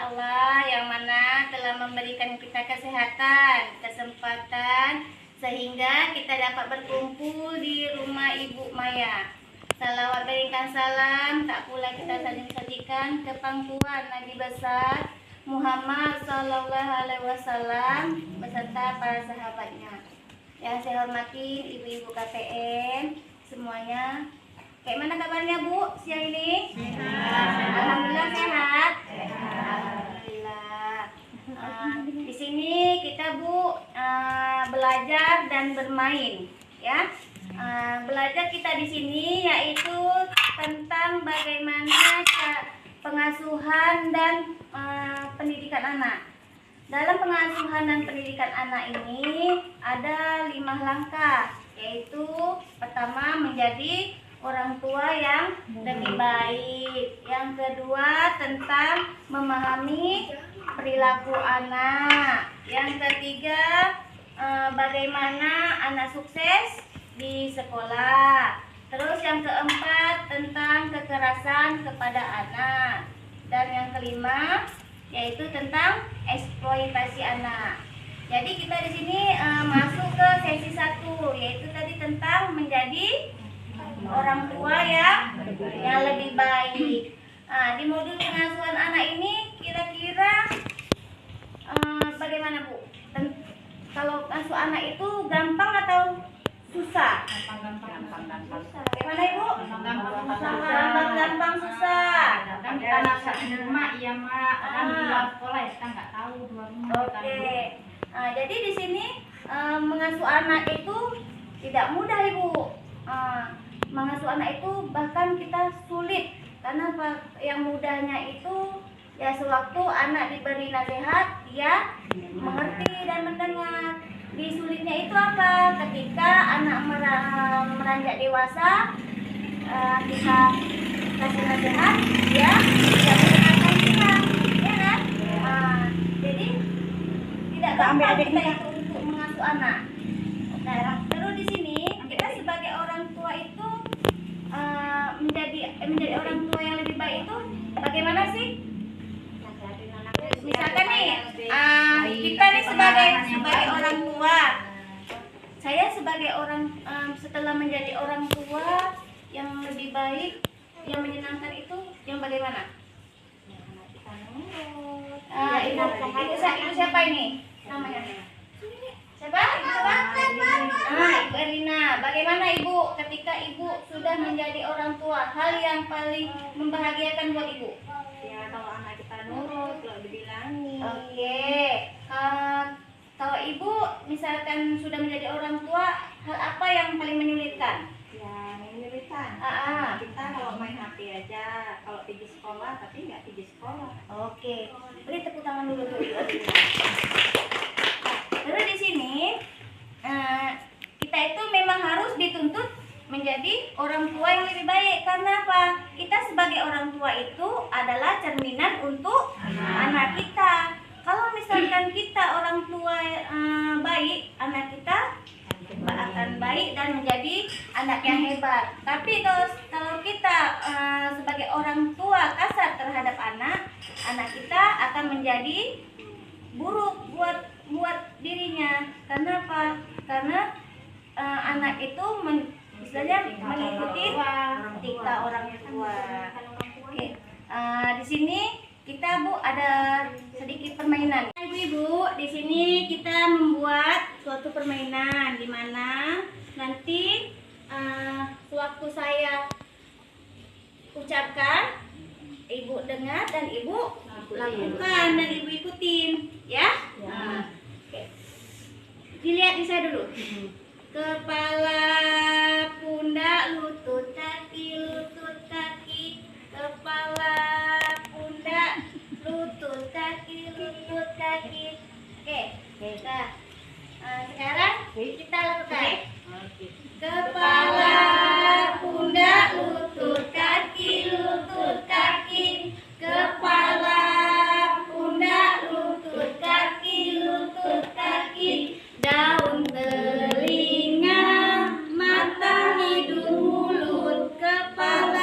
Allah yang mana telah memberikan kita kesehatan, kesempatan sehingga kita dapat berkumpul di rumah Ibu Maya. Salawat berikan salam, tak pula kita sajikan ke pangkuan Nabi besar Muhammad Sallallahu Alaihi Wasallam beserta para sahabatnya. Yang saya hormati ibu-ibu KPM semuanya. Kayak mana kabarnya Bu siang ini? Sehat. Alhamdulillah sehat. Alhamdulillah. Di sini kita Bu belajar dan bermain, ya. Belajar kita di sini yaitu tentang bagaimana pengasuhan dan pendidikan anak. Dalam pengasuhan dan pendidikan anak ini ada 5 langkah, yaitu pertama menjadi orang tua yang lebih baik. Yang kedua tentang memahami perilaku anak. Yang ketiga bagaimana anak sukses di sekolah. Terus yang keempat tentang kekerasan kepada anak. Dan yang kelima yaitu tentang eksploitasi anak. Jadi kita di sini masuk ke sesi 1, yaitu tadi tentang menjadi orang tua yang lebih baik. Di modul pengasuhan anak ini kira-kira bagaimana Bu? Kalau asuh anak itu gampang atau susah? Bagaimana Ibu? Gampang susah. Karena di rumah iya mak, kadang di luar sekolah ya kita nggak tahu dua rumah. Oke. Jadi di sini mengasuh anak itu tidak mudah Ibu. Mengasuh anak itu bahkan kita sulit karena yang mudahnya itu ya sewaktu anak diberi nasihat dia mengerti dan mendengar. Di sulitnya itu apa? Ketika anak meranjak dewasa, kita kasih nasihat dia tidak mendengarkan kita, ya kan? Jadi tidak gampang kita itu untuk mengasuh anak. Nah, terus di sini kita sebagai orang tua itu menjadi orang tua yang lebih baik itu bagaimana sih? Misalkan nih, kita nih sebagai orang tua, saya sebagai orang setelah menjadi orang tua yang lebih baik, yang menyenangkan itu yang bagaimana? Ibu siapa ini namanya? Siapa? Ibu Erlina. Bagaimana Ibu ketika Ibu sudah menjadi orang tua? Hal yang paling membahagiakan buat Ibu? Ya kalau anak kita nurut, kalau dibilangin. Oke. Kalau Ibu misalkan sudah menjadi orang tua, hal apa yang paling menyulitkan? Ya menyulitkan. Kita kalau main HP aja, kalau pergi sekolah tapi nggak pergi sekolah. Oke. Beri tepuk tangan dulu tuh. Terus di sini kita itu memang harus dituntut menjadi orang tua yang lebih baik. Karena apa? Kita sebagai orang tua itu adalah cerminan untuk anak kita. Kalau misalkan kita orang tua baik, anak kita akan baik dan menjadi anak yang hebat. Tapi kalau kita sebagai orang tua kasar terhadap anak kita akan menjadi buruk buat dirinya. Karena apa? Karena anak itu istilahnya mengikuti ketika orang tua. Oke. Di sini kita Bu ada sedikit permainan. Ibu-ibu, di sini kita membuat suatu permainan di mana nanti sewaktu saya ucapkan, Ibu dengar dan Ibu lakukan dan Ibu ikutin, ya. Oke. Dilihat di saya dulu. Kepala, pundak, lutut, kaki, kepala, pundak, lutut, kaki. Oke, nah, sekarang kita lakukan. Kepala, pundak, lutut, kaki, kepala, pundak, lutut, kaki, daun telinga, mata, hidung, mulut, kepala.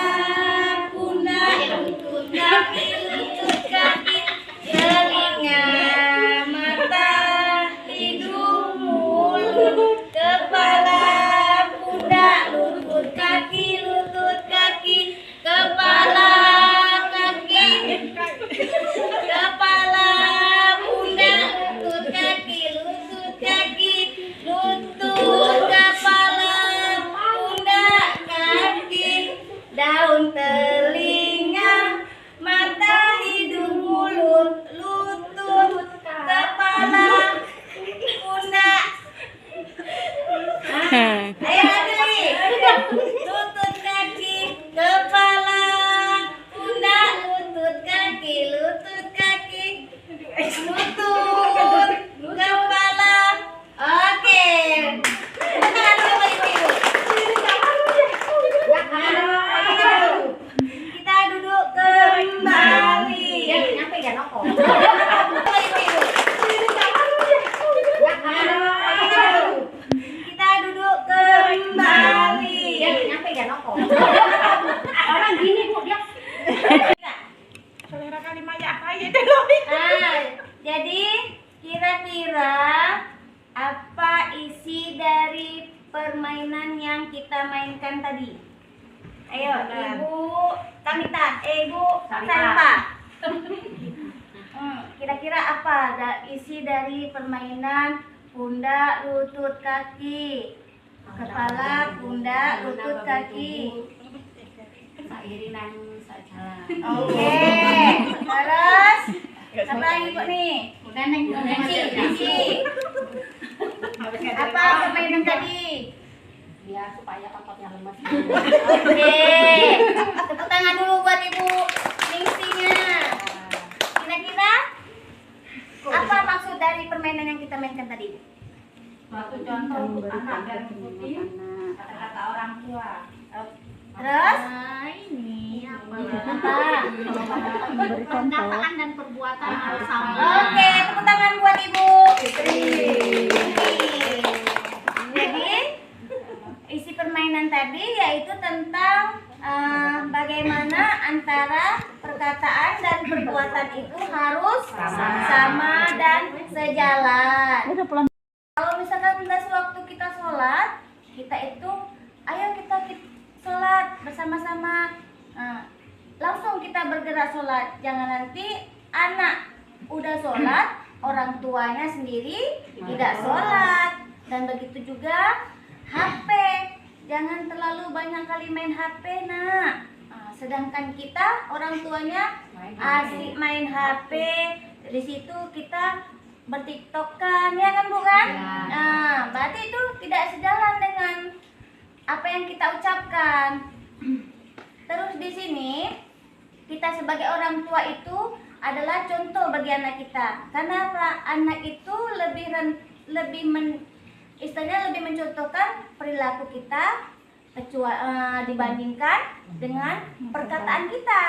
Samita, Ibu Sarita. Salpa. Kira-kira apa isi dari permainan pundak, lutut, kaki? Kepala, pundak, lutut, kaki. Seiringan saja. Oke. Terus apa ibu nih? Isi. Apa permainan tadi? Biar supaya ototnya lemas. Oke. Tepuk tangan dulu buat ibu Ningsinya. Kira-kira apa maksud dari permainan yang kita mainkan tadi? Suatu contoh untuk anak dan mengikuti kata-kata orang tua. Terus? Ini apa? Perkataan dan perbuatan harus sama. Oke, tepuk tangan buat ibu. Jadi isi permainan tadi yaitu tentang bagaimana antara perkataan dan perbuatan itu harus sama dan sejalan. Kalau misalkan udah sewaktu kita sholat, kita itu ayo kita sholat bersama-sama. Langsung kita bergerak sholat. Jangan nanti anak udah sholat, orang tuanya sendiri tidak sholat. Dan begitu juga HP. Jangan terlalu banyak kali main HP, nak. Sedangkan kita orang tuanya asik main HP. Di situ kita bertiktokan, ya kan bukan? Berarti itu tidak sejalan dengan apa yang kita ucapkan. Terus di sini kita sebagai orang tua itu adalah contoh bagi anak kita. Karena anak itu lebih mencontohkan perilaku kita dibandingkan dengan perkataan kita.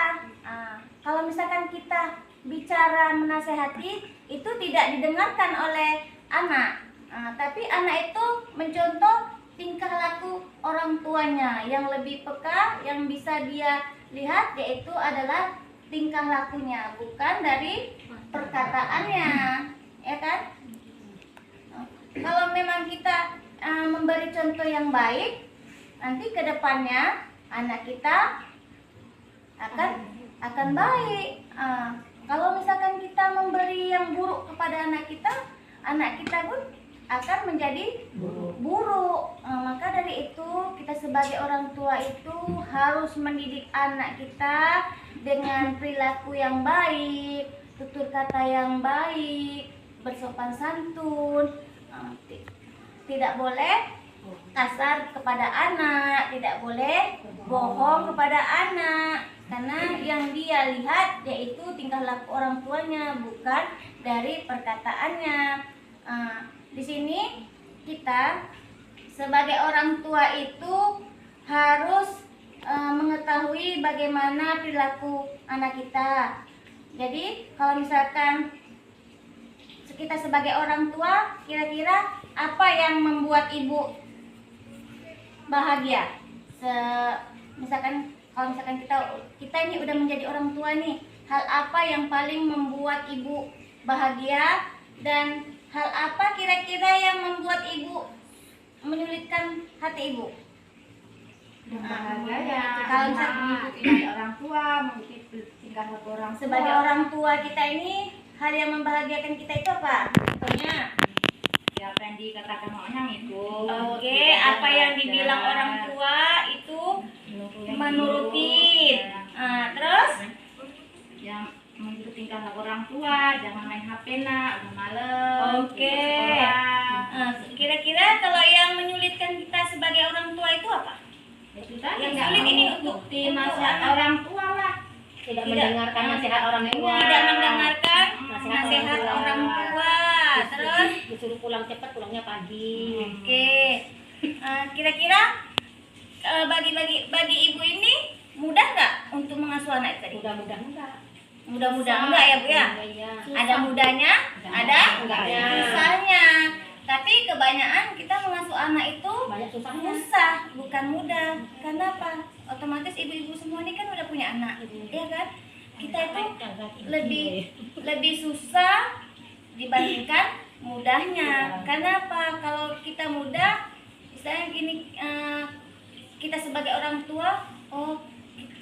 Kalau misalkan kita bicara menasehati itu tidak didengarkan oleh anak, tapi anak itu mencontoh tingkah laku orang tuanya yang lebih peka, yang bisa dia lihat yaitu adalah tingkah lakunya, bukan dari perkataannya, ya kan? Kalau memang kita memberi contoh yang baik, nanti ke depannya anak kita akan baik. Kalau misalkan kita memberi yang buruk kepada anak kita pun akan menjadi buruk. Maka dari itu kita sebagai orang tua itu harus mendidik anak kita dengan perilaku yang baik, tutur kata yang baik, bersopan santun. Tidak boleh kasar kepada anak, tidak boleh bohong kepada anak, karena yang dia lihat yaitu tingkah laku orang tuanya, bukan dari perkataannya. Di sini kita sebagai orang tua itu harus mengetahui bagaimana perilaku anak kita. Jadi kalau misalkan kita sebagai orang tua, kira-kira apa yang membuat ibu bahagia? Kalau misalkan kita ini udah menjadi orang tua nih, hal apa yang paling membuat ibu bahagia dan hal apa kira-kira yang membuat ibu menyulitkan hati ibu? Bahagia ya. Kalau misalkan mengikuti orang tua, mengikuti tingkah laku orang tua. sebagai orang tua kita ini, hal yang membahagiakan kita itu apa? Contohnya? Ya, apa yang dikatakan orang itu. Oke, apa yang dibilang orang tua itu menurutin. Terus? Yang mengikuti tingkah laku orang tua, jangan main HP nak, udah malam. Oke. Kira-kira kalau yang menyulitkan kita sebagai orang tua itu apa? Itu tadi Yang nggak sulit ini mengikuti untuk nasihat anak. orang tua lah. Tidak mendengarkan nasihat orang tua. Tidak mendengarkan Nasihat nasihat orang orang tua. Terus? Disuruh pulang cepat, pulangnya pagi. Oke. Kira-kira bagi ibu ini mudah nggak untuk mengasuh anak tadi? Mudah-mudahan enggak. Mudah-mudahan enggak ya Bu ya? Iya. Ada mudahnya, ada Enggaknya. susahnya. Tapi kebanyakan kita mengasuh anak itu Banyak susahnya. susah, bukan mudah. Karena apa? Otomatis ibu-ibu semua ini kan udah punya anak, ya kan? Kita itu lebih susah dibandingkan mudahnya. Karena apa? Kalau kita mudah, misalnya gini, kita sebagai orang tua, oh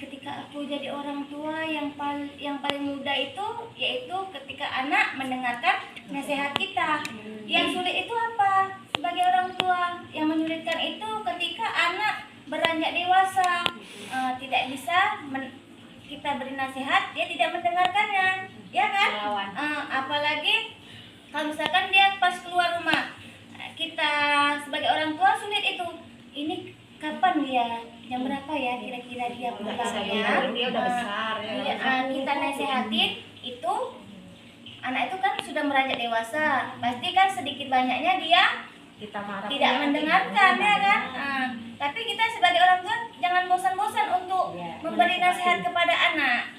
ketika aku jadi orang tua yang paling mudah itu yaitu ketika anak mendengarkan nasihat kita. Yang sulit itu apa? Sebagai orang tua yang menyulitkan itu ketika anak beranjak dewasa, tidak bisa kita beri nasihat, dia tidak mendengarkannya, ya kan? Apalagi kalau misalkan dia pas keluar rumah, kita sebagai orang tua sulit itu. Ini kapan dia? Jam berapa ya kira-kira dia pulangnya? Dia udah besar ya. Kita nasihatin itu, anak itu kan sudah beranjak dewasa, pasti kan sedikit banyaknya dia Kita marah. tidak mendengarkan, ya kan? Tapi kita sebagai orang tua jangan bosan-bosan untuk memberi nasihat kepada anak.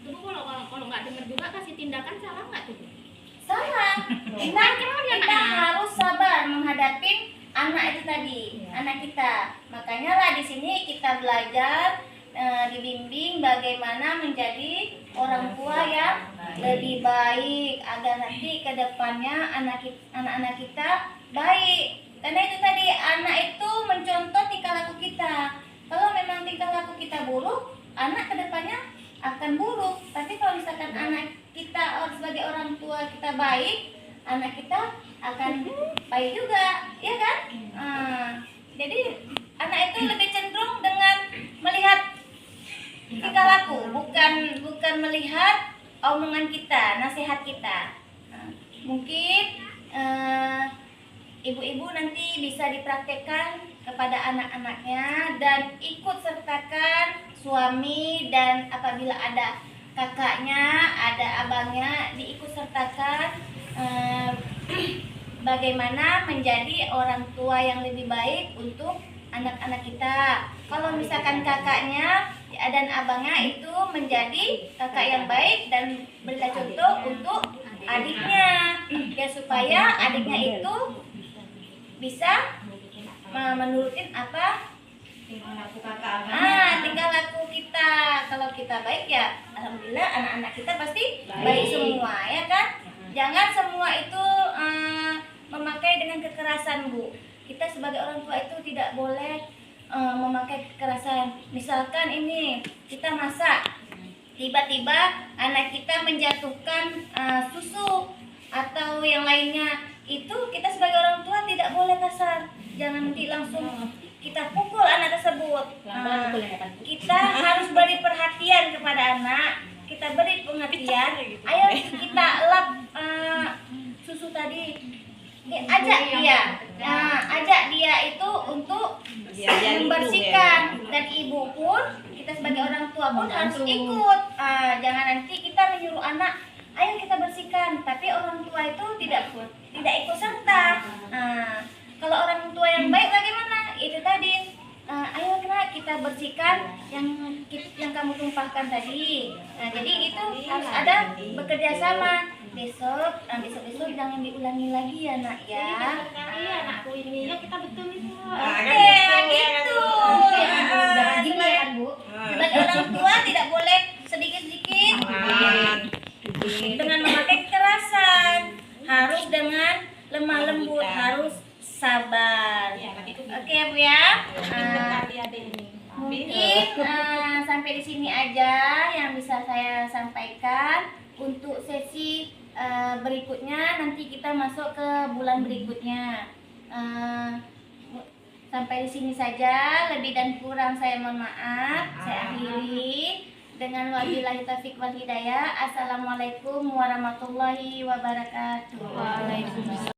Itu kalau nggak dengar juga kasih tindakan salah nggak tuh? Salah. Kita harus sabar menghadapi anak itu tadi, anak kita. Makanya lah di sini kita belajar, dibimbing bagaimana menjadi orang tua yang lebih baik agar nanti ke depannya anak-anak kita baik. Karena itu tadi, anak itu mencontoh tingkah laku kita. Kalau memang tingkah laku kita buruk, anak ke depannya akan buruk. Tapi kalau misalkan anak kita sebagai orang tua kita baik, anak kita akan baik juga, ya kan? Jadi anak itu lebih cenderung dengan melihat tingkah laku, bukan melihat omongan kita, nasihat kita. Mungkin ibu-ibu nanti bisa dipraktekkan kepada anak-anaknya dan ikut sertakan suami, dan apabila ada kakaknya, ada abangnya, diikut sertakan bagaimana menjadi orang tua yang lebih baik untuk anak-anak kita. Kalau misalkan kakaknya dan abangnya itu menjadi kakak yang baik dan berilah contoh untuk adiknya, ya supaya adiknya itu bisa menurutin apa tingkah laku kita. Kalau kita baik, ya alhamdulillah anak-anak kita pasti baik semua, ya kan? Jangan semua itu memakai dengan kekerasan, Bu. Kita sebagai orang tua itu tidak boleh memakai kekerasan. Misalkan ini kita masak, tiba-tiba anak kita menjatuhkan susu atau yang lainnya, itu kita sebagai orang tua tidak boleh kasar. Jangan nanti langsung kita pukul anak tersebut. Kita harus beri perhatian kepada anak. Kita beri pengertian. Ayo kita lap susu tadi. Ajak dia itu untuk membersihkan, dan ibu pun, kita sebagai orang tua pun harus ikut. Jangan nanti kita menyuruh anak, ayo kita bersihkan, tapi orang tua itu tidak ikut serta. Kalau orang tua yang baik bagaimana? Itu tadi, ayo kita bersihkan yang kamu tumpahkan tadi. Jadi itu harus ada bekerja sama. Besok jangan diulangi lagi ya, Nak, ya. Anakku ini ya kita betul itu. Oke, gitu. Sebagai orang tua tidak boleh sedikit-sedikit dengan memakai kekerasan. Harus dengan lemah lembut, harus sabar. Oke, Bu ya. Mungkin sampai di sini aja yang bisa saya sampaikan. Untuk sesi berikutnya nanti kita masuk ke bulan berikutnya. Sampai di sini saja, lebih dan kurang saya mohon maaf. Saya akhiri dengan wabillahi taufiq wal hidayah. Assalamualaikum warahmatullahi wabarakatuh.